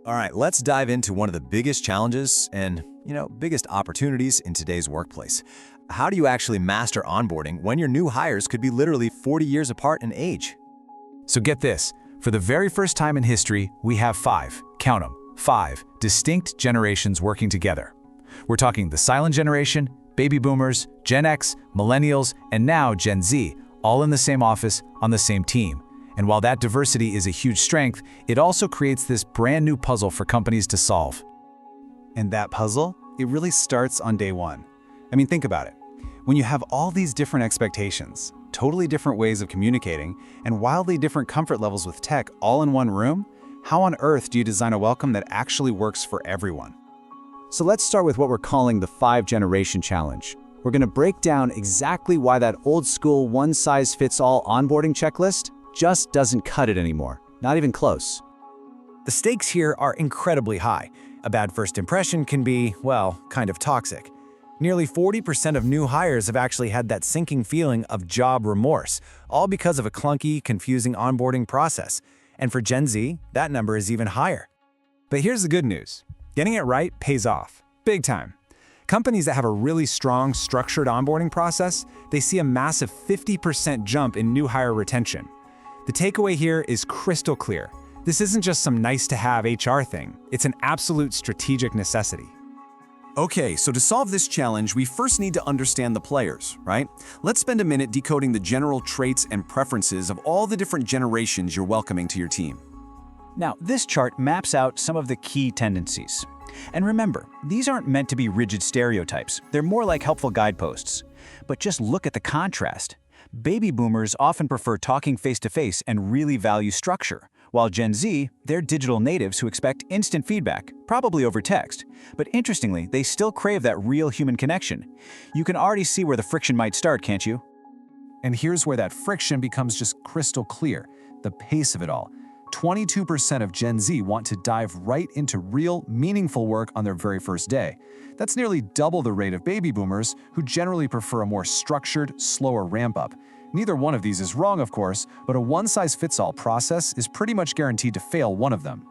All right, let's dive into one of the biggest challenges and, biggest opportunities in today's workplace. How do you actually master onboarding when your new hires could be literally 40 years apart in age? So get this, for the very first time in history, we have count them, five distinct generations working together. We're talking the silent generation, baby boomers, Gen X, millennials, and now Gen Z, all in the same office, on the same team. And while that diversity is a huge strength, it also creates this brand new puzzle for companies to solve. And that puzzle, it really starts on day one. I mean, think about it. When you have all these different expectations, totally different ways of communicating, and wildly different comfort levels with tech all in one room, how on earth do you design a welcome that actually works for everyone? So let's start with what we're calling the 5-generation challenge. We're going to break down exactly why that old school one-size-fits-all onboarding checklist just doesn't cut it anymore. Not even close. The stakes here are incredibly high. A bad first impression can be, well, kind of toxic. Nearly 40% of new hires have actually had that sinking feeling of job remorse, all because of a clunky, confusing onboarding process. And for Gen Z, that number is even higher. But here's the good news. Getting it right pays off, big time. Companies that have a really strong, structured onboarding process, they see a massive 50% jump in new hire retention. The takeaway here is crystal clear. This isn't just some nice-to-have HR thing. It's an absolute strategic necessity. Okay, so to solve this challenge, we first need to understand the players, right? Let's spend a minute decoding the general traits and preferences of all the different generations you're welcoming to your team. Now, this chart maps out some of the key tendencies. And remember, these aren't meant to be rigid stereotypes. They're more like helpful guideposts. But just look at the contrast. Baby boomers often prefer talking face-to-face and really value structure, while Gen Z, they're digital natives who expect instant feedback, probably over text. But interestingly, they still crave that real human connection. You can already see where the friction might start, can't you? And here's where that friction becomes just crystal clear, the pace of it all. 22% of Gen Z want to dive right into real, meaningful work on their very first day. That's nearly double the rate of baby boomers, who generally prefer a more structured, slower ramp-up. Neither one of these is wrong, of course, but a one-size-fits-all process is pretty much guaranteed to fail one of them.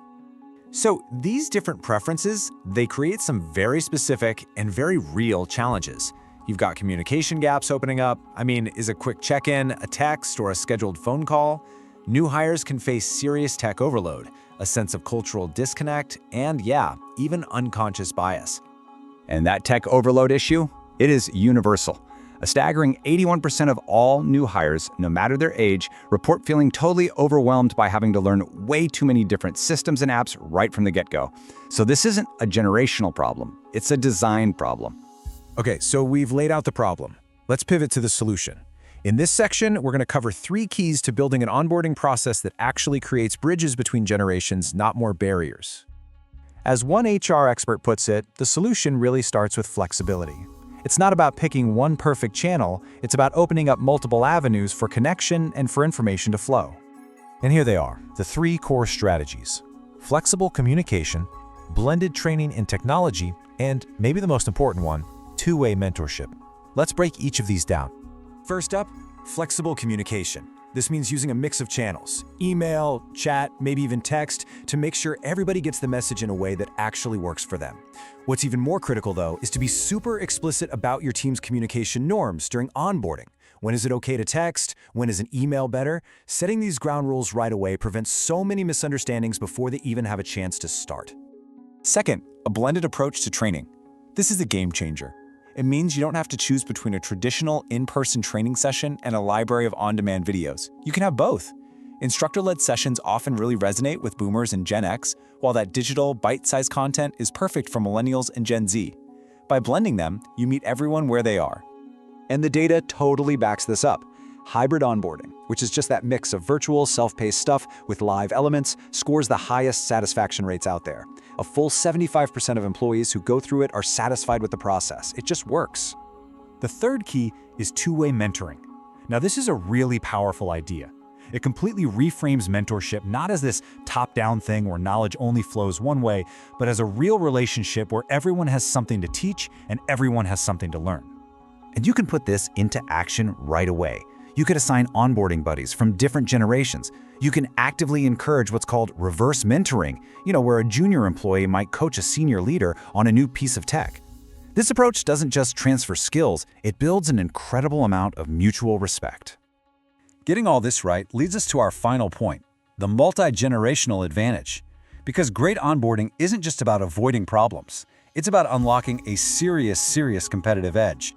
So these different preferences, they create some very specific and very real challenges. You've got communication gaps opening up. Is a quick check-in, a text, or a scheduled phone call? New hires can face serious tech overload, a sense of cultural disconnect, and even unconscious bias. And that tech overload issue, it is universal. A staggering 81% of all new hires, no matter their age, report feeling totally overwhelmed by having to learn way too many different systems and apps right from the get-go. So this isn't a generational problem, it's a design problem. Okay, so we've laid out the problem. Let's pivot to the solution. In this section, we're going to cover 3 keys to building an onboarding process that actually creates bridges between generations, not more barriers. As one HR expert puts it, the solution really starts with flexibility. It's not about picking one perfect channel, it's about opening up multiple avenues for connection and for information to flow. And here they are, the 3 core strategies: flexible communication, blended training and technology, and maybe the most important one, two-way mentorship. Let's break each of these down. First up, flexible communication. This means using a mix of channels, email, chat, maybe even text, to make sure everybody gets the message in a way that actually works for them. What's even more critical, though, is to be super explicit about your team's communication norms during onboarding. When is it okay to text? When is an email better? Setting these ground rules right away prevents so many misunderstandings before they even have a chance to start. Second, a blended approach to training. This is a game changer. It means you don't have to choose between a traditional in-person training session and a library of on-demand videos. You can have both. Instructor-led sessions often really resonate with boomers and Gen X, while that digital, bite-sized content is perfect for millennials and Gen Z. By blending them, you meet everyone where they are. And the data totally backs this up. Hybrid onboarding, which is just that mix of virtual, self-paced stuff with live elements, scores the highest satisfaction rates out there. A full 75% of employees who go through it are satisfied with the process. It just works. The third key is two-way mentoring. Now, this is a really powerful idea. It completely reframes mentorship not as this top-down thing where knowledge only flows one way, but as a real relationship where everyone has something to teach and everyone has something to learn. And you can put this into action right away. You could assign onboarding buddies from different generations. You can actively encourage what's called reverse mentoring, where a junior employee might coach a senior leader on a new piece of tech. This approach doesn't just transfer skills, it builds an incredible amount of mutual respect. Getting all this right leads us to our final point, the multi-generational advantage. Because great onboarding isn't just about avoiding problems, it's about unlocking a serious competitive edge.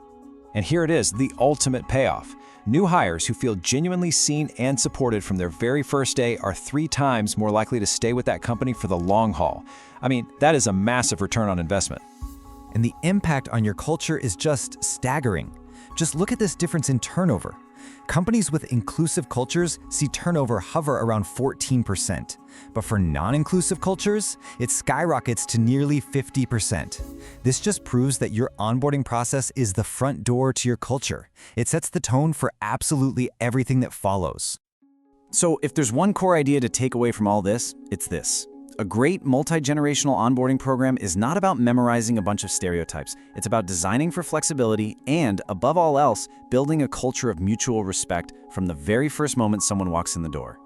And here it is, the ultimate payoff. New hires who feel genuinely seen and supported from their very first day are 3 times more likely to stay with that company for the long haul. I mean, that is a massive return on investment. And the impact on your culture is just staggering. Just look at this difference in turnover. Companies with inclusive cultures see turnover hover around 14%. But for non-inclusive cultures, it skyrockets to nearly 50%. This just proves that your onboarding process is the front door to your culture. It sets the tone for absolutely everything that follows. So if there's one core idea to take away from all this, it's this. A great multi-generational onboarding program is not about memorizing a bunch of stereotypes. It's about designing for flexibility and, above all else, building a culture of mutual respect from the very first moment someone walks in the door.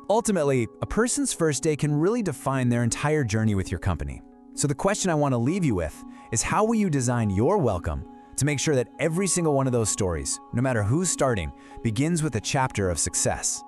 Ultimately, a person's first day can really define their entire journey with your company. So the question I want to leave you with is, how will you design your welcome to make sure that every single one of those stories, no matter who's starting, begins with a chapter of success?